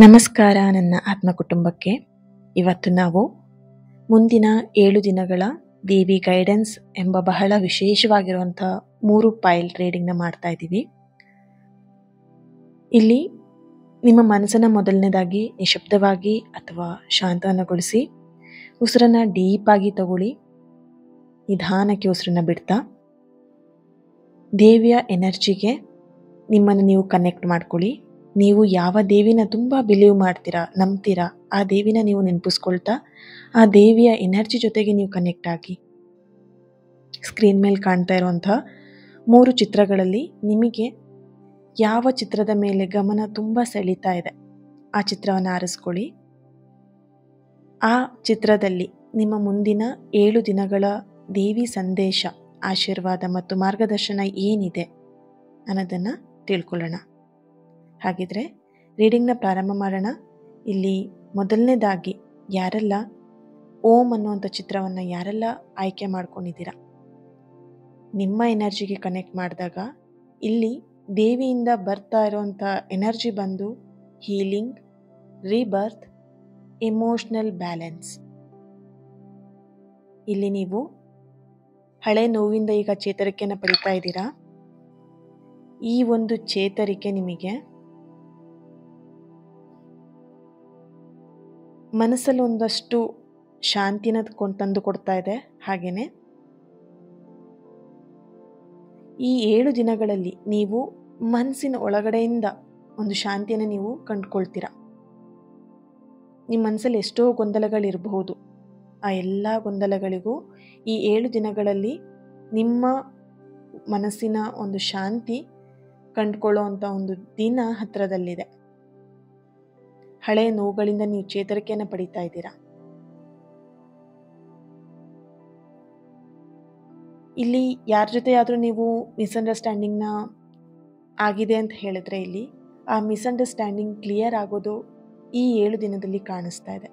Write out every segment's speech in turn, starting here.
ನಮಸ್ಕಾರ ನನ್ನ ಆತ್ಮ ಕುಟುಂಬಕ್ಕೆ. ಇವತ್ತು ನಾವು ಮುಂದಿನ 7 ದಿನಗಳ ದೇವಿ ಗೈಡೆನ್ಸ್ ಎಂಬ ಬಹಳ ವಿಶೇಷವಾಗಿರುವಂಥ 3 ಫೈಲ್ ರೀಡಿಂಗ್ನ ಮಾಡ್ತಾ ಇದ್ದೀವಿ. ಇಲ್ಲಿ ನಿಮ್ಮ ಮನಸ್ಸನ್ನು ಮೊದಲನೇದಾಗಿ ನಿಶಬ್ದವಾಗಿ ಅಥವಾ ಶಾಂತವನ್ನಗೊಳಿಸಿ ಉಸಿರನ್ನು ಡೀಪಾಗಿ ತಗೊಳ್ಳಿ. ನಿಧಾನಕ್ಕೆ ಉಸಿರನ್ನು ಬಿಡ್ತಾ ದೇವಿಯ ಎನರ್ಜಿಗೆ ನಿಮ್ಮನ್ನು ನೀವು ಕನೆಕ್ಟ್ ಮಾಡ್ಕೊಳ್ಳಿ. ನೀವು ಯಾವ ದೇವಿನ ತುಂಬ ಬಿಲೀವ್ ಮಾಡ್ತೀರಾ, ನಂಬ್ತೀರಾ, ಆ ದೇವಿನ ನೀವು ನೆನಪಿಸ್ಕೊಳ್ತಾ ಆ ದೇವಿಯ ಎನರ್ಜಿ ಜೊತೆಗೆ ನೀವು ಕನೆಕ್ಟ್ ಆಗಿ. ಸ್ಕ್ರೀನ್ ಮೇಲೆ ಕಾಣ್ತಾ ಇರುವಂಥ 3 ಚಿತ್ರಗಳಲ್ಲಿ ನಿಮಗೆ ಯಾವ ಚಿತ್ರದ ಮೇಲೆ ಗಮನ ತುಂಬ ಸೆಳೀತಾ ಇದೆ ಆ ಚಿತ್ರವನ್ನು ಆರಿಸ್ಕೊಳ್ಳಿ. ಆ ಚಿತ್ರದಲ್ಲಿ ನಿಮ್ಮ ಮುಂದಿನ 7 ದಿನಗಳ ದೇವಿ ಸಂದೇಶ, ಆಶೀರ್ವಾದ ಮತ್ತು ಮಾರ್ಗದರ್ಶನ ಏನಿದೆ ಅನ್ನೋದನ್ನು ತಿಳ್ಕೊಳ್ಳೋಣ. ಹಾಗಿದ್ರೆ ರೀಡಿಂಗ್ನ ಪ್ರಾರಂಭ ಮಾಡೋಣ. ಇಲ್ಲಿ ಮೊದಲನೇದಾಗಿ ಯಾರೆಲ್ಲ ಓಂ ಅನ್ನುವಂಥ ಚಿತ್ರವನ್ನು ಯಾರೆಲ್ಲ ಆಯ್ಕೆ ಮಾಡ್ಕೊಂಡಿದ್ದೀರಾ, ನಿಮ್ಮ ಎನರ್ಜಿಗೆ ಕನೆಕ್ಟ್ ಮಾಡಿದಾಗ ಇಲ್ಲಿ ದೇವಿಯಿಂದ ಬರ್ತಾ ಇರುವಂಥ ಎನರ್ಜಿ ಬಂದು ಹೀಲಿಂಗ್, ರೀಬರ್ತ್, ಎಮೋಷ್ನಲ್ ಬ್ಯಾಲೆನ್ಸ್. ಇಲ್ಲಿ ನೀವು ಹಳೆ ನೋವಿಂದ ಈಗ ಚೇತರಿಕೆಯನ್ನು ಪಡಿತಾ ಇದ್ದೀರಾ. ಈ ಒಂದು ಚೇತರಿಕೆ ನಿಮಗೆ ಮನಸ್ಸಲ್ಲಿ ಒಂದಷ್ಟು ಶಾಂತಿನ ತಂದು ಕೊಡ್ತಾ ಇದೆ. ಹಾಗೆಯೇ ಈ 7 ದಿನಗಳಲ್ಲಿ ನೀವು ಮನಸ್ಸಿನ ಒಳಗಡೆಯಿಂದ ಒಂದು ಶಾಂತಿಯನ್ನು ನೀವು ಕಂಡುಕೊಳ್ತೀರಾ. ನಿಮ್ಮ ಮನಸ್ಸಲ್ಲಿ ಎಷ್ಟೋ ಗೊಂದಲಗಳಿರಬಹುದು. ಆ ಎಲ್ಲ ಗೊಂದಲಗಳಿಗೂ ಈ 7 ದಿನಗಳಲ್ಲಿ ನಿಮ್ಮ ಮನಸ್ಸಿನ ಒಂದು ಶಾಂತಿ ಕಂಡುಕೊಳ್ಳುವಂಥ ಒಂದು ದಿನ ಹತ್ತಿರದಲ್ಲಿದೆ. ಹಳೆಯ ನೋವುಗಳಿಂದ ನೀವು ಚೇತರಿಕೆಯನ್ನು ಪಡಿತಾ ಇದ್ದೀರಾ. ಇಲ್ಲಿ ಯಾರ ಜೊತೆಯಾದರೂ ನೀವು ಮಿಸ್ಅಂಡರ್ಸ್ಟ್ಯಾಂಡಿಂಗ್ನ ಆಗಿದೆ ಅಂತ ಹೇಳಿದ್ರೆ ಇಲ್ಲಿ ಆ ಮಿಸ್ಅಂಡರ್ಸ್ಟ್ಯಾಂಡಿಂಗ್ ಕ್ಲಿಯರ್ ಆಗೋದು ಈ 7 ದಿನದಲ್ಲಿ ಕಾಣಿಸ್ತಾ ಇದೆ.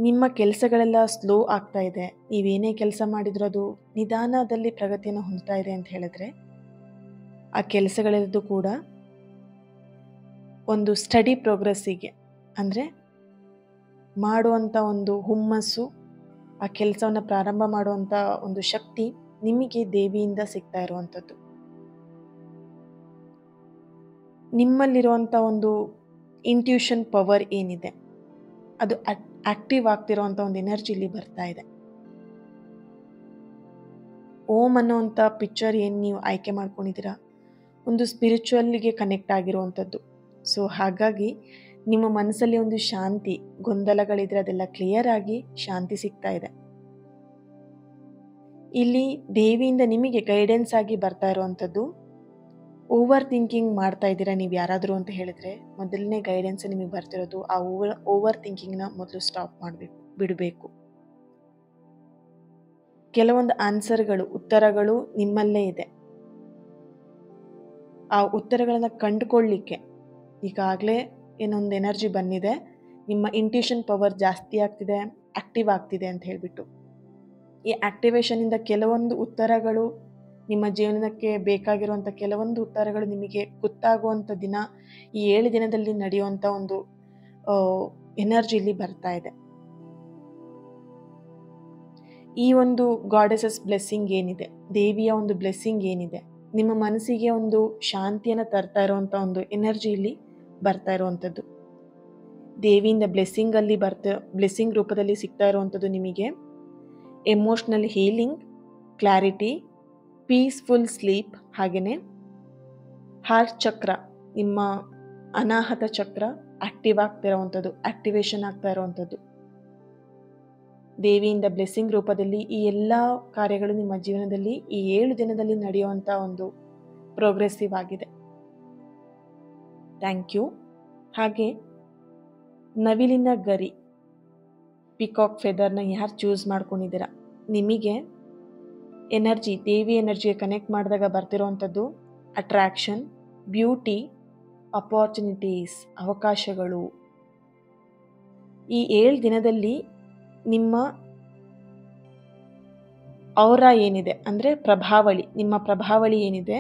ನಿಮ್ಮ ಕೆಲಸಗಳೆಲ್ಲ ಸ್ಲೋ ಆಗ್ತಾ ಇದೆ. ನೀವೇನೇ ಕೆಲಸ ಮಾಡಿದ್ರೂ ಅದು ನಿಧಾನದಲ್ಲಿ ಪ್ರಗತಿಯನ್ನು ಹೊಂದ್ತಾ ಇದೆ ಅಂತ ಹೇಳಿದ್ರೆ ಆ ಕೆಲಸಗಳೆಲ್ಲದೂ ಕೂಡ ಒಂದು ಸ್ಟಡಿ ಪ್ರೋಗ್ರೆಸ್ಸಿಗೆ, ಅಂದರೆ ಮಾಡುವಂಥ ಒಂದು ಹುಮ್ಮಸ್ಸು, ಆ ಕೆಲಸವನ್ನು ಪ್ರಾರಂಭ ಮಾಡುವಂಥ ಒಂದು ಶಕ್ತಿ ನಿಮಗೆ ದೇವಿಯಿಂದ ಸಿಗ್ತಾ ಇರುವಂಥದ್ದು. ನಿಮ್ಮಲ್ಲಿರುವಂಥ ಒಂದು ಇಂಟ್ಯೂಷನ್ ಪವರ್ ಏನಿದೆ ಅದು ಆಕ್ಟಿವ್ ಆಗ್ತಿರೋವಂಥ ಒಂದು ಎನರ್ಜಿ ಇಲ್ಲಿ ಬರ್ತಾ ಇದೆ. ಓಂ ಅನ್ನೋವಂಥ ಪಿಕ್ಚರ್ ಏನು ನೀವು ಆಯ್ಕೆ ಮಾಡ್ಕೊಂಡಿದ್ದೀರಾ ಒಂದು ಸ್ಪಿರಿಚುವಲ್ಗೆ ಕನೆಕ್ಟ್ ಆಗಿರುವಂಥದ್ದು. ಸೊ ಹಾಗಾಗಿ ನಿಮ್ಮ ಮನಸ್ಸಲ್ಲಿ ಒಂದು ಶಾಂತಿ, ಗೊಂದಲಗಳಿದ್ರೆ ಅದೆಲ್ಲ ಕ್ಲಿಯರ್ ಆಗಿ ಶಾಂತಿ ಸಿಗ್ತಾ ಇದೆ. ಇಲ್ಲಿ ದೇವಿಯಿಂದ ನಿಮಗೆ ಗೈಡೆನ್ಸ್ ಆಗಿ ಬರ್ತಾ ಇರುವಂಥದ್ದು, ಓವರ್ ಥಿಂಕಿಂಗ್ ಮಾಡ್ತಾ ಇದ್ದೀರಾ ನೀವು ಯಾರಾದರೂ ಅಂತ ಹೇಳಿದ್ರೆ ಮೊದಲನೇ ಗೈಡೆನ್ಸ್ ನಿಮಗೆ ಬರ್ತಿರೋದು ಆ ಓವರ್ ಥಿಂಕಿಂಗ್ನ ಮೊದಲು ಸ್ಟಾಪ್ ಬಿಡಬೇಕು. ಕೆಲವೊಂದು ಆನ್ಸರ್ಗಳು, ಉತ್ತರಗಳು ನಿಮ್ಮಲ್ಲೇ ಇದೆ. ಆ ಉತ್ತರಗಳನ್ನು ಕಂಡುಕೊಳ್ಳಿಕ್ಕೆ ಈಗಾಗಲೇ ಏನೊಂದು ಎನರ್ಜಿ ಬಂದಿದೆ, ನಿಮ್ಮ ಇಂಟ್ಯೂಷನ್ ಪವರ್ ಜಾಸ್ತಿ ಆಗ್ತಿದೆ, ಆಕ್ಟಿವ್ ಆಗ್ತಿದೆ ಅಂತ ಹೇಳಿಬಿಟ್ಟು ಈ ಆಕ್ಟಿವೇಶನಿಂದ ಕೆಲವೊಂದು ಉತ್ತರಗಳು ನಿಮ್ಮ ಜೀವನಕ್ಕೆ ಬೇಕಾಗಿರುವಂಥ ಕೆಲವೊಂದು ಉತ್ತರಗಳು ನಿಮಗೆ ಗೊತ್ತಾಗುವಂಥ ದಿನ ಈ 7 ದಿನದಲ್ಲಿ ನಡೆಯುವಂಥ ಒಂದು ಎನರ್ಜಿ ಇಲ್ಲಿ ಬರ್ತಾ ಇದೆ. ಈ ಒಂದು ಗಾಡೆಸಸ್ ಬ್ಲೆಸ್ಸಿಂಗ್ ಏನಿದೆ, ದೇವಿಯ ಒಂದು ಬ್ಲೆಸ್ಸಿಂಗ್ ಏನಿದೆ, ನಿಮ್ಮ ಮನಸ್ಸಿಗೆ ಒಂದು ಶಾಂತಿಯನ್ನು ತರ್ತಾ ಇರುವಂಥ ಒಂದು ಎನರ್ಜಿ ಇಲ್ಲಿ ಬರ್ತಾ ಇರುವಂಥದ್ದು. ದೇವಿಯಿಂದ ಬ್ಲೆಸ್ಸಿಂಗ್ ರೂಪದಲ್ಲಿ ಸಿಗ್ತಾ ಇರುವಂಥದ್ದು ನಿಮಗೆ emotional healing, clarity, peaceful sleep, ಹಾಗೆಯೇ ಹಾರ್ಟ್ ಚಕ್ರ, ನಿಮ್ಮ ಅನಾಹತ ಚಕ್ರ ಆಕ್ಟಿವ್ ಆಗ್ತಾ ಇರುವಂಥದ್ದು, ಆಕ್ಟಿವೇಶನ್ ಆಗ್ತಾ ಇರುವಂಥದ್ದು. ದೇವಿಯಿಂದ ಬ್ಲೆಸ್ಸಿಂಗ್ ರೂಪದಲ್ಲಿ ಈ ಎಲ್ಲ ಕಾರ್ಯಗಳು ನಿಮ್ಮ ಜೀವನದಲ್ಲಿ ಈ 7 ದಿನದಲ್ಲಿ ನಡೆಯುವಂಥ ಒಂದು ಪ್ರೋಗ್ರೆಸಿವ್ ಆಗಿದೆ. Thank you. ಹಾಗೆ ನವಿಲಿನ ಗರಿ, ಪಿಕಾಕ್ ಫೆದರ್ನ ಯಾರು ಚೂಸ್ ಮಾಡ್ಕೊಂಡಿದ್ದೀರಾ, ನಿಮಗೆ ಎನರ್ಜಿ, ದೇವಿ ಎನರ್ಜಿಗೆ ಕನೆಕ್ಟ್ ಮಾಡಿದಾಗ ಬರ್ತಿರೋವಂಥದ್ದು ಅಟ್ರಾಕ್ಷನ್, ಬ್ಯೂಟಿ, ಅಪಾರ್ಚುನಿಟೀಸ್, ಅವಕಾಶಗಳು. ಈ 7 ದಿನದಲ್ಲಿ ನಿಮ್ಮ ಔರಾ ಏನಿದೆ, ಅಂದರೆ ಪ್ರಭಾವಳಿ, ನಿಮ್ಮ ಪ್ರಭಾವಳಿ ಏನಿದೆ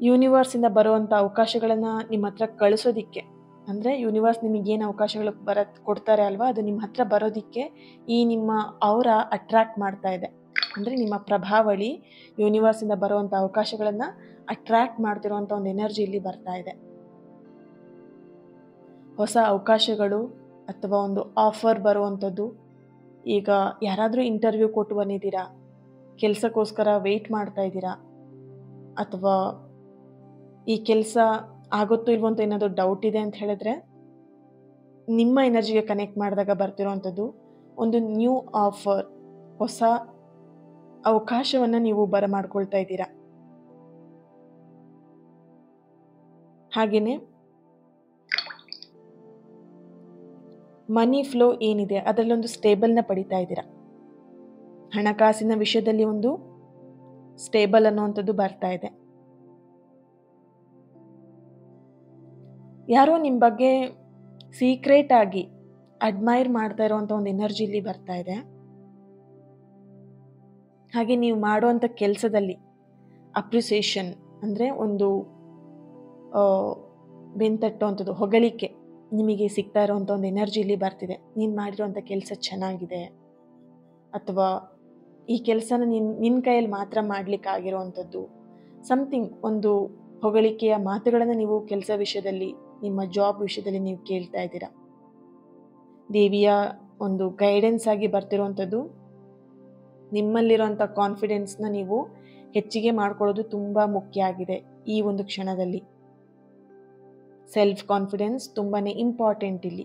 ಯೂನಿವರ್ಸಿಂದ ಬರುವಂಥ ಅವಕಾಶಗಳನ್ನು ನಿಮ್ಮ ಹತ್ರ ಕಳಿಸೋದಿಕ್ಕೆ, ಅಂದರೆ ಯೂನಿವರ್ಸ್ ನಿಮಗೇನು ಅವಕಾಶಗಳು ಕೊಡ್ತಾರೆ ಅಲ್ವಾ, ಅದು ನಿಮ್ಮ ಹತ್ರ ಬರೋದಕ್ಕೆ ಈ ನಿಮ್ಮ ಔರ ಅಟ್ರ್ಯಾಕ್ಟ್ ಮಾಡ್ತಾ ಇದೆ. ಅಂದರೆ ನಿಮ್ಮ ಪ್ರಭಾವಳಿ ಯೂನಿವರ್ಸಿಂದ ಬರುವಂಥ ಅವಕಾಶಗಳನ್ನು ಅಟ್ರ್ಯಾಕ್ಟ್ ಮಾಡ್ತಿರುವಂಥ ಒಂದು ಎನರ್ಜಿ ಇಲ್ಲಿ ಬರ್ತಾ ಇದೆ. ಹೊಸ ಅವಕಾಶಗಳು ಅಥವಾ ಒಂದು ಆಫರ್ ಬರುವಂಥದ್ದು. ಈಗ ಯಾರಾದರೂ ಇಂಟರ್ವ್ಯೂ ಕೊಟ್ಟು ಬಂದಿದ್ದೀರಾ, ಕೆಲಸಕ್ಕೋಸ್ಕರ ವೆಯ್ಟ್ ಮಾಡ್ತಾ ಇದ್ದೀರಾ, ಅಥವಾ ಈ ಕೆಲಸ ಆಗುತ್ತೋ ಇಲ್ವೋ ಅಂತ ಏನಾದರೂ ಡೌಟ್ ಇದೆ ಅಂತ ಹೇಳಿದ್ರೆ, ನಿಮ್ಮ ಎನರ್ಜಿಗೆ ಕನೆಕ್ಟ್ ಮಾಡಿದಾಗ ಬರ್ತಿರೋವಂಥದ್ದು ಒಂದು ನ್ಯೂ ಆಫರ್, ಹೊಸ ಅವಕಾಶವನ್ನು ನೀವು ಬರಮಾಡ್ಕೊಳ್ತಾ ಇದ್ದೀರಾ. ಹಾಗೆಯೇ ಮನಿ ಫ್ಲೋ ಏನಿದೆ ಅದರಲ್ಲೊಂದು ಸ್ಟೇಬಲ್ನ ಪಡಿತಾ ಇದ್ದೀರಾ. ಹಣಕಾಸಿನ ವಿಷಯದಲ್ಲಿ ಒಂದು ಸ್ಟೇಬಲ್ ಅನ್ನುವಂಥದ್ದು ಬರ್ತಾ ಇದೆ. ಯಾರೋ ನಿಮ್ಮ ಬಗ್ಗೆ ಸೀಕ್ರೆಟ್ ಆಗಿ ಅಡ್ಮೈರ್ ಮಾಡ್ತಾ ಇರುವಂಥ ಒಂದು ಎನರ್ಜಿ ಇಲ್ಲಿ ಬರ್ತಾ ಇದೆ. ಹಾಗೆ ನೀವು ಮಾಡುವಂಥ ಕೆಲಸದಲ್ಲಿ ಅಪ್ರಿಸಿಯೇಷನ್, ಅಂದರೆ ಒಂದು ಬೆಂತಟ್ಟುವಂಥದ್ದು, ಹೊಗಳಿಕೆ ನಿಮಗೆ ಸಿಗ್ತಾ ಇರುವಂಥ ಒಂದು ಎನರ್ಜಿ ಇಲ್ಲಿ ಬರ್ತಿದೆ. ನೀನು ಮಾಡಿರುವಂಥ ಕೆಲಸ ಚೆನ್ನಾಗಿದೆ, ಅಥವಾ ಈ ಕೆಲಸನ ನಿನ್ನ ಕೈಯಲ್ಲಿ ಮಾತ್ರ ಮಾಡಲಿಕ್ಕಾಗಿರುವಂಥದ್ದು, ಸಮಥಿಂಗ್ ಒಂದು ಹೊಗಳಿಕೆಯ ಮಾತುಗಳನ್ನು ನೀವು ಕೆಲಸ ವಿಷಯದಲ್ಲಿ, ನಿಮ್ಮ ಜಾಬ್ ವಿಷಯದಲ್ಲಿ ನೀವು ಕೇಳ್ತಾ ಇದ್ದೀರಾ. ದೇವಿಯ ಒಂದು ಗೈಡೆನ್ಸ್ ಆಗಿ ಬರ್ತಿರುವಂಥದ್ದು, ನಿಮ್ಮಲ್ಲಿರುವಂಥ ಕಾನ್ಫಿಡೆನ್ಸ್ನ ನೀವು ಹೆಚ್ಚಿಗೆ ಮಾಡ್ಕೊಳ್ಳೋದು ತುಂಬ ಮುಖ್ಯ ಆಗಿದೆ ಈ ಒಂದು ಕ್ಷಣದಲ್ಲಿ. ಸೆಲ್ಫ್ ಕಾನ್ಫಿಡೆನ್ಸ್ ತುಂಬಾ ಇಂಪಾರ್ಟೆಂಟ್ ಇಲ್ಲಿ.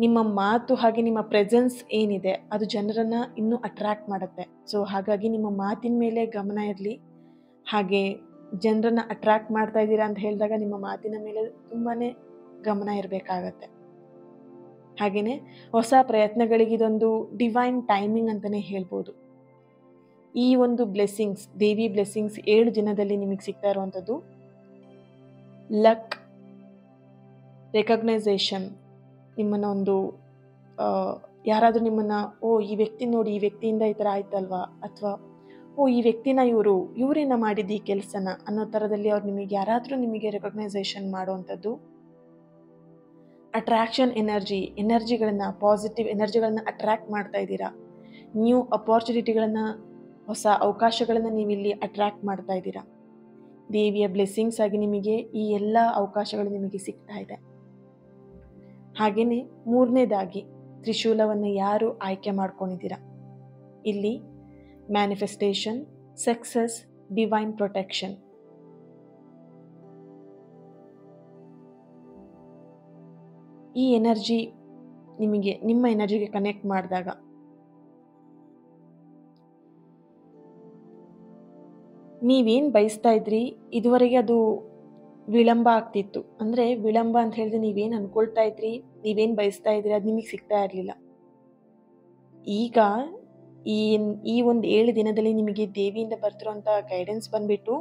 ನಿಮ್ಮ ಮಾತು ಹಾಗೆ ನಿಮ್ಮ ಪ್ರೆಸೆನ್ಸ್ ಏನಿದೆ ಅದು ಜನರನ್ನು ಇನ್ನೂ ಅಟ್ರ್ಯಾಕ್ಟ್ ಮಾಡುತ್ತೆ. ಸೊ ಹಾಗಾಗಿ ನಿಮ್ಮ ಮಾತಿನ ಮೇಲೆ ಗಮನ ಇರಲಿ. ಹಾಗೆ ಜನರನ್ನು ಅಟ್ರ್ಯಾಕ್ಟ್ ಮಾಡ್ತಾ ಇದ್ದೀರಾ ಅಂತ ಹೇಳಿದಾಗ ನಿಮ್ಮ ಮಾತಿನ ಮೇಲೆ ತುಂಬಾ ಗಮನ ಇರಬೇಕಾಗತ್ತೆ. ಹಾಗೆಯೇ ಹೊಸ ಪ್ರಯತ್ನಗಳಿಗೆ ಇದೊಂದು ಡಿವೈನ್ ಟೈಮಿಂಗ್ ಅಂತಲೇ ಹೇಳ್ಬೋದು. ಈ ಒಂದು ಬ್ಲೆಸ್ಸಿಂಗ್ಸ್, ದೇವಿ ಬ್ಲೆಸ್ಸಿಂಗ್ಸ್ 7 ದಿನದಲ್ಲಿ ನಿಮಗೆ ಸಿಗ್ತಾ ಇರುವಂಥದ್ದು ಲಕ್, ರೆಕಗ್ನೈಸೇಷನ್, ನಿಮ್ಮನ್ನು ಒಂದು ಯಾರಾದರೂ ನಿಮ್ಮನ್ನು ಈ ವ್ಯಕ್ತಿ ನೋಡಿ, ಈ ವ್ಯಕ್ತಿಯಿಂದ ಈ ಥರ ಆಯ್ತಲ್ವಾ, ಅಥವಾ ಈ ವ್ಯಕ್ತಿನ ಇವರೇನ ಮಾಡಿದ್ದು ಈ ಕೆಲಸನ ಅನ್ನೋ ಥರದಲ್ಲಿ ಅವ್ರು ನಿಮಗೆ ಯಾರಾದರೂ ನಿಮಗೆ ರೆಕಗ್ನೈಸೇಷನ್ ಮಾಡುವಂಥದ್ದು. ಅಟ್ರಾಕ್ಷನ್ ಎನರ್ಜಿಗಳನ್ನು, ಪಾಸಿಟಿವ್ ಎನರ್ಜಿಗಳನ್ನು ಅಟ್ರ್ಯಾಕ್ಟ್ ಮಾಡ್ತಾ ಇದ್ದೀರಾ. ನ್ಯೂ ಅಪಾರ್ಚುನಿಟಿಗಳನ್ನು, ಹೊಸ ಅವಕಾಶಗಳನ್ನು ನೀವಿಲ್ಲಿ ಅಟ್ರ್ಯಾಕ್ಟ್ ಮಾಡ್ತಾ ಇದ್ದೀರಾ. ದೇವಿಯ ಬ್ಲೆಸ್ಸಿಂಗ್ಸ್ ಆಗಿ ನಿಮಗೆ ಈ ಎಲ್ಲ ಅವಕಾಶಗಳು ನಿಮಗೆ ಸಿಗ್ತಾ ಇದೆ. ಹಾಗೆಯೇ 3ನೇದಾಗಿ ತ್ರಿಶೂಲವನ್ನು ಯಾರು ಆಯ್ಕೆ ಮಾಡ್ಕೊಂಡಿದ್ದೀರಾ, ಇಲ್ಲಿ ಮ್ಯಾನಿಫೆಸ್ಟೇಷನ್, ಸಕ್ಸಸ್, ಡಿವೈನ್ ಪ್ರೊಟೆಕ್ಷನ್. ಈ ಎನರ್ಜಿ ನಿಮಗೆ, ನಿಮ್ಮ ಎನರ್ಜಿಗೆ ಕನೆಕ್ಟ್ ಮಾಡಿದಾಗ ನೀವೇನು ಬಯಸ್ತಾ ಇದ್ರಿ ಇದುವರೆಗೆ ಅದು ವಿಳಂಬ ಆಗ್ತಿತ್ತು. ಅಂದರೆ ವಿಳಂಬ ಅಂತ ಹೇಳಿದ್ರೆ ನೀವೇನು ಅಂದ್ಕೊಳ್ತಾ ಇದ್ರಿ, ನೀವೇನು ಬಯಸ್ತಾ ಇದ್ರಿ ಅದು ನಿಮಗೆ ಸಿಗ್ತಾ ಇರಲಿಲ್ಲ. ಈಗ ಈ ಒಂದು 7 ದಿನದಲ್ಲಿ ನಿಮಗೆ ದೇವಿಯಿಂದ ಬರ್ತಿರೋಂಥ ಗೈಡೆನ್ಸ್ ಬಂದುಬಿಟ್ಟು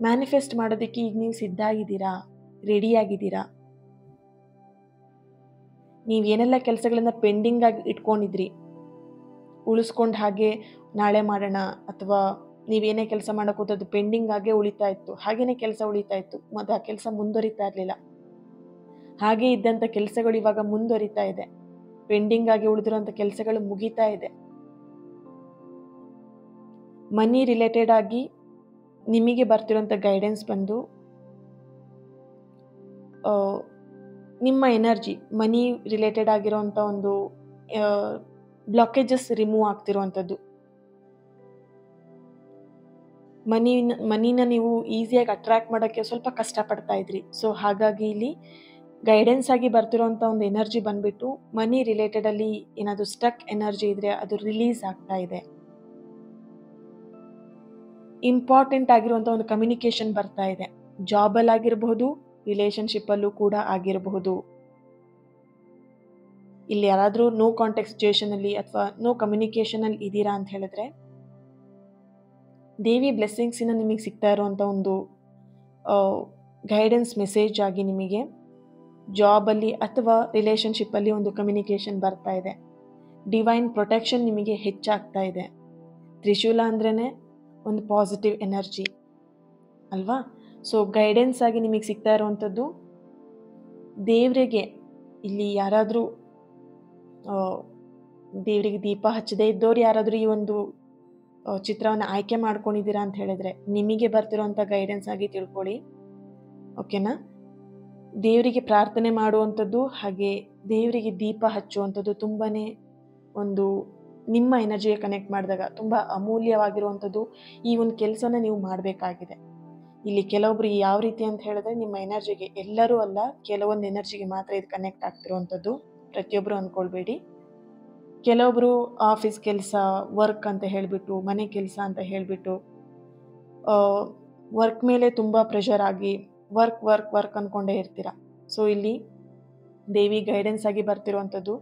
ಮ್ಯಾನಿಫೆಸ್ಟ್ ಮಾಡೋದಕ್ಕೆ ಈಗ ನೀವು ಸಿದ್ಧ ಆಗಿದ್ದೀರಾ, ರೆಡಿಯಾಗಿದ್ದೀರಾ. ನೀವೇನೆಲ್ಲ ಕೆಲಸಗಳನ್ನು ಪೆಂಡಿಂಗ್ ಆಗಿ ಇಟ್ಕೊಂಡಿದ್ರಿ, ಉಳಿಸ್ಕೊಂಡು ಹಾಗೆ ನಾಳೆ ಮಾಡೋಣ, ಅಥವಾ ನೀವೇನೇ ಕೆಲಸ ಮಾಡೋಕೆ ಅದು ಪೆಂಡಿಂಗ್ ಆಗೇ ಉಳಿತಾ ಇತ್ತು, ಹಾಗೇನೇ ಕೆಲಸ ಉಳಿತಾ ಇತ್ತು, ಮತ್ತು ಆ ಕೆಲಸ ಮುಂದುವರಿತಾ ಇರಲಿಲ್ಲ. ಹಾಗೆ ಇದ್ದಂಥ ಕೆಲಸಗಳು ಇವಾಗ ಮುಂದುವರಿತಾ ಇದೆ. ಪೆಂಡಿಂಗ್ ಆಗಿ ಉಳಿದಿರುವಂಥ ಕೆಲಸಗಳು ಮುಗಿತಾ ಇದೆ. ಮನಿ ರಿಲೇಟೆಡ್ ಆಗಿ ನಿಮಗೆ ಬರ್ತಿರೋಂಥ ಗೈಡೆನ್ಸ್ ಬಂದು ನಿಮ್ಮ ಎನರ್ಜಿ, ಮನಿ ರಿಲೇಟೆಡ್ ಆಗಿರೋಂಥ ಒಂದು ಬ್ಲಾಕೇಜಸ್ ರಿಮೂವ್ ಆಗ್ತಿರುವಂಥದ್ದು. ಮನಿನ ನೀವು ಈಸಿಯಾಗಿ ಅಟ್ರ್ಯಾಕ್ಟ್ ಮಾಡೋಕ್ಕೆ ಸ್ವಲ್ಪ ಕಷ್ಟಪಡ್ತಾ ಇದ್ರಿ. ಸೊ ಹಾಗಾಗಿ ಇಲ್ಲಿ ಗೈಡೆನ್ಸ್ ಆಗಿ ಬರ್ತಿರೋಂಥ ಒಂದು ಎನರ್ಜಿ ಬಂದುಬಿಟ್ಟು ಮನಿ ರಿಲೇಟೆಡಲ್ಲಿ ಏನಾದರೂ ಸ್ಟಕ್ ಎನರ್ಜಿ ಇದ್ದರೆ ಅದು ರಿಲೀಸ್ ಆಗ್ತಾ ಇದೆ. ಇಂಪಾರ್ಟೆಂಟ್ ಆಗಿರುವಂಥ ಒಂದು ಕಮ್ಯುನಿಕೇಷನ್ ಬರ್ತಾ ಇದೆ. ಜಾಬಲ್ಲಿ ಆಗಿರಬಹುದು, ರಿಲೇಷನ್ಶಿಪ್ಪಲ್ಲೂ ಕೂಡ ಆಗಿರಬಹುದು. ಇಲ್ಲಿ ಯಾರಾದರೂ ನೋ ಕಾಂಟ್ಯಾಕ್ಟ್ ಸಿಚುವೇಷನಲ್ಲಿ ಅಥವಾ ನೋ ಕಮ್ಯುನಿಕೇಷನಲ್ಲಿ ಇದ್ದೀರಾ ಅಂತ ಹೇಳಿದ್ರೆ, ದೇವಿ ಬ್ಲೆಸ್ಸಿಂಗ್ಸಿನ ನಿಮಗೆ ಸಿಗ್ತಾ ಇರುವಂಥ ಒಂದು ಗೈಡೆನ್ಸ್ ಮೆಸೇಜ್ ಆಗಿ ನಿಮಗೆ ಜಾಬಲ್ಲಿ ಅಥವಾ ರಿಲೇಷನ್ಶಿಪ್ಪಲ್ಲಿ ಒಂದು ಕಮ್ಯುನಿಕೇಷನ್ ಬರ್ತಾ ಇದೆ. ಡಿವೈನ್ ಪ್ರೊಟೆಕ್ಷನ್ ನಿಮಗೆ ಹೆಚ್ಚಾಗ್ತಾ ಇದೆ. ತ್ರಿಶೂಲ ಅಂದ್ರೇ ಒಂದು ಪಾಸಿಟಿವ್ ಎನರ್ಜಿ ಅಲ್ವಾ? ಸೊ ಗೈಡೆನ್ಸ್ ಆಗಿ ನಿಮಗೆ ಸಿಗ್ತಾ ಇರುವಂಥದ್ದು ದೇವರಿಗೆ. ಇಲ್ಲಿ ಯಾರಾದರೂ ದೇವರಿಗೆ ದೀಪ ಹಚ್ಚದೇ ಇದ್ದವ್ರು ಯಾರಾದರೂ ಈ ಒಂದು ಚಿತ್ರವನ್ನು ಆಯ್ಕೆ ಮಾಡ್ಕೊಂಡಿದ್ದೀರಾ ಅಂತ ಹೇಳಿದ್ರೆ ನಿಮಗೆ ಬರ್ತಿರೋಂಥ ಗೈಡೆನ್ಸ್ ಆಗಿ ತಿಳ್ಕೊಳ್ಳಿ. ಓಕೆನಾ? ದೇವರಿಗೆ ಪ್ರಾರ್ಥನೆ ಮಾಡುವಂಥದ್ದು ಹಾಗೆ ದೇವರಿಗೆ ದೀಪ ಹಚ್ಚುವಂಥದ್ದು ತುಂಬಾ ಒಂದು ನಿಮ್ಮ ಎನರ್ಜಿಗೆ ಕನೆಕ್ಟ್ ಮಾಡಿದಾಗ ತುಂಬ ಅಮೂಲ್ಯವಾಗಿರುವಂಥದ್ದು. ಈ ಒಂದು ಕೆಲಸನ ನೀವು ಮಾಡಬೇಕಾಗಿದೆ. ಇಲ್ಲಿ ಕೆಲವೊಬ್ರು ಯಾವ ರೀತಿ ಅಂತ ಹೇಳಿದ್ರೆ ನಿಮ್ಮ ಎನರ್ಜಿಗೆ, ಎಲ್ಲರೂ ಅಲ್ಲ, ಕೆಲವೊಂದು ಎನರ್ಜಿಗೆ ಮಾತ್ರ ಇದು ಕನೆಕ್ಟ್ ಆಗ್ತಿರುವಂಥದ್ದು. ಪ್ರತಿಯೊಬ್ಬರು ಅಂದ್ಕೊಳ್ಬೇಡಿ. ಕೆಲವೊಬ್ರು ಆಫೀಸ್ ಕೆಲಸ, ವರ್ಕ್ ಅಂತ ಹೇಳಿಬಿಟ್ಟು, ಮನೆ ಕೆಲಸ ಅಂತ ಹೇಳಿಬಿಟ್ಟು ವರ್ಕ್ ಮೇಲೆ ತುಂಬ ಪ್ರೆಷರ್ ಆಗಿ ವರ್ಕ್ ವರ್ಕ್ ವರ್ಕ್ ಅಂದ್ಕೊಂಡೇ ಇರ್ತೀರ. ಸೊ ಇಲ್ಲಿ ದೇವಿ ಗೈಡೆನ್ಸ್ ಆಗಿ ಬರ್ತಿರುವಂಥದ್ದು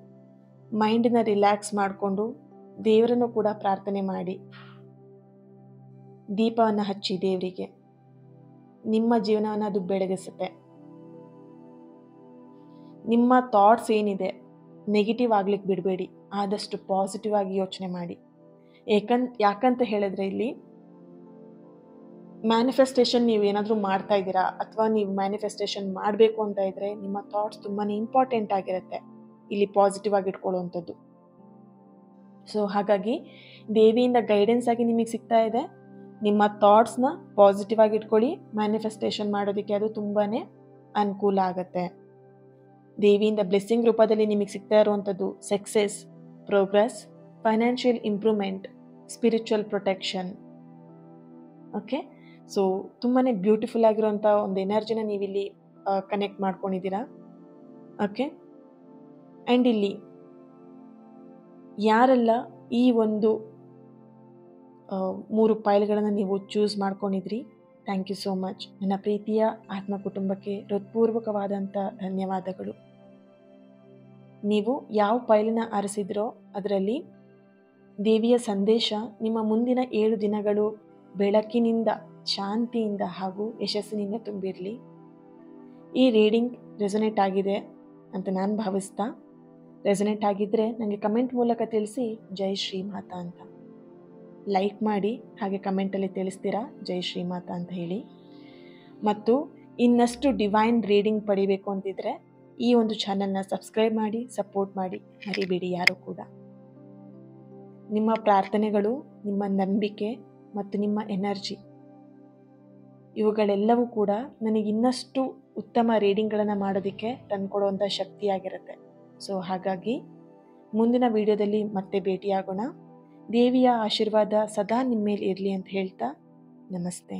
ಮೈಂಡನ್ನ ರಿಲ್ಯಾಕ್ಸ್ ಮಾಡಿಕೊಂಡು ದೇವರನ್ನು ಕೂಡ ಪ್ರಾರ್ಥನೆ ಮಾಡಿ, ದೀಪವನ್ನು ಹಚ್ಚಿ ದೇವರಿಗೆ, ನಿಮ್ಮ ಜೀವನವನ್ನು ಅದು ಬೆಳಗಿಸುತ್ತೆ. ನಿಮ್ಮ ಥಾಟ್ಸ್ ಏನಿದೆ ನೆಗೆಟಿವ್ ಆಗ್ಲಿಕ್ಕೆ ಬಿಡಬೇಡಿ, ಆದಷ್ಟು ಪಾಸಿಟಿವ್ ಆಗಿ ಯೋಚನೆ ಮಾಡಿ. ಯಾಕಂತ ಹೇಳಿದ್ರೆ ಇಲ್ಲಿ ಮ್ಯಾನಿಫೆಸ್ಟೇಷನ್ ನೀವು ಏನಾದರೂ ಮಾಡ್ತಾ ಇದ್ದೀರಾ ಅಥವಾ ನೀವು ಮ್ಯಾನಿಫೆಸ್ಟೇಷನ್ ಮಾಡಬೇಕು ಅಂತ ಇದ್ರೆ ನಿಮ್ಮ ಥಾಟ್ಸ್ ತುಂಬಾ ಇಂಪಾರ್ಟೆಂಟ್ ಆಗಿರುತ್ತೆ ಇಲ್ಲಿ ಪಾಸಿಟಿವ್ ಆಗಿ ಇಟ್ಕೊಳ್ಳುವಂಥದ್ದು. ಸೊ ಹಾಗಾಗಿ ದೇವಿಯಿಂದ ಗೈಡೆನ್ಸ್ ಆಗಿ ನಿಮಗೆ ಸಿಗ್ತಾ ಇದೆ. ನಿಮ್ಮ ಥಾಟ್ಸ್ನ ಪಾಸಿಟಿವ್ ಆಗಿ ಇಟ್ಕೊಳ್ಳಿ. ಮ್ಯಾನಿಫೆಸ್ಟೇಷನ್ ಮಾಡೋದಕ್ಕೆ ಅದು ತುಂಬಾ ಅನುಕೂಲ ಆಗುತ್ತೆ. ದೇವಿಯಿಂದ ಬ್ಲೆಸ್ಸಿಂಗ್ ರೂಪದಲ್ಲಿ ನಿಮಗೆ ಸಿಗ್ತಾ ಇರುವಂಥದ್ದು success, progress, financial improvement, spiritual protection. Okay, so ತುಂಬಾ ಬ್ಯೂಟಿಫುಲ್ ಆಗಿರುವಂಥ ಒಂದು ಎನರ್ಜಿನ ನೀವಿಲ್ಲಿ ಕನೆಕ್ಟ್ ಮಾಡ್ಕೊಂಡಿದ್ದೀರಾ. ಓಕೆ, ಆ್ಯಂಡ್ ಇಲ್ಲಿ ಯಾರೆಲ್ಲ ಈ ಒಂದು 3 ಫೈಲ್ಗಳನ್ನು ನೀವು ಚೂಸ್ ಮಾಡ್ಕೊಂಡಿದ್ರಿ, ಥ್ಯಾಂಕ್ ಯು ಸೋ ಮಚ್. ನನ್ನ ಪ್ರೀತಿಯ ಆತ್ಮ ಕುಟುಂಬಕ್ಕೆ ಹೃತ್ಪೂರ್ವಕವಾದಂಥ ಧನ್ಯವಾದಗಳು. ನೀವು ಯಾವ ಫೈಲನ್ನ ಆರಿಸಿದ್ರೋ ಅದರಲ್ಲಿ ದೇವಿಯ ಸಂದೇಶ ನಿಮ್ಮ ಮುಂದಿನ 7 ದಿನಗಳು ಬೆಳಕಿನಿಂದ, ಶಾಂತಿಯಿಂದ ಹಾಗೂ ಯಶಸ್ಸಿನಿಂದ ತುಂಬಿರಲಿ. ಈ ರೀಡಿಂಗ್ ರೆಸೊನೇಟ್ ಆಗಿದೆ ಅಂತ ನಾನು ಭಾವಿಸ್ತಾ, ರೆಸೊನೇಟ್ ಆಗಿದ್ದರೆ ನನಗೆ ಕಮೆಂಟ್ ಮೂಲಕ ತಿಳಿಸಿ ಜೈ ಶ್ರೀಮಾತಾ ಅಂತ. ಲೈಕ್ ಮಾಡಿ, ಹಾಗೆ ಕಮೆಂಟಲ್ಲಿ ತಿಳಿಸ್ತೀರಾ ಜೈ ಶ್ರೀಮಾತಾ ಅಂತ ಹೇಳಿ. ಮತ್ತು ಇನ್ನಷ್ಟು ಡಿವೈನ್ ರೀಡಿಂಗ್ ಪಡಿಬೇಕು ಅಂತಿದ್ರೆ ಈ ಒಂದು ಚಾನಲ್ನ ಸಬ್ಸ್ಕ್ರೈಬ್ ಮಾಡಿ, ಸಪೋರ್ಟ್ ಮಾಡಿ, ಮರಿಬೇಡಿ ಯಾರು ಕೂಡ. ನಿಮ್ಮ ಪ್ರಾರ್ಥನೆಗಳು, ನಿಮ್ಮ ನಂಬಿಕೆ ಮತ್ತು ನಿಮ್ಮ ಎನರ್ಜಿ ಇವುಗಳೆಲ್ಲವೂ ಕೂಡ ನನಗೆ ಇನ್ನಷ್ಟು ಉತ್ತಮ ರೀಡಿಂಗ್ಗಳನ್ನು ಮಾಡೋದಕ್ಕೆ ತಂದುಕೊಡುವಂಥ ಶಕ್ತಿಯಾಗಿರುತ್ತೆ. ಸೊ ಹಾಗಾಗಿ ಮುಂದಿನ ವಿಡಿಯೋದಲ್ಲಿ ಮತ್ತೆ ಭೇಟಿಯಾಗೋಣ. ದೇವಿಯ ಆಶೀರ್ವಾದ ಸದಾ ನಿಮ್ಮ ಮೇಲೆ ಇರಲಿ ಅಂತ ಹೇಳ್ತಾ ನಮಸ್ತೆ.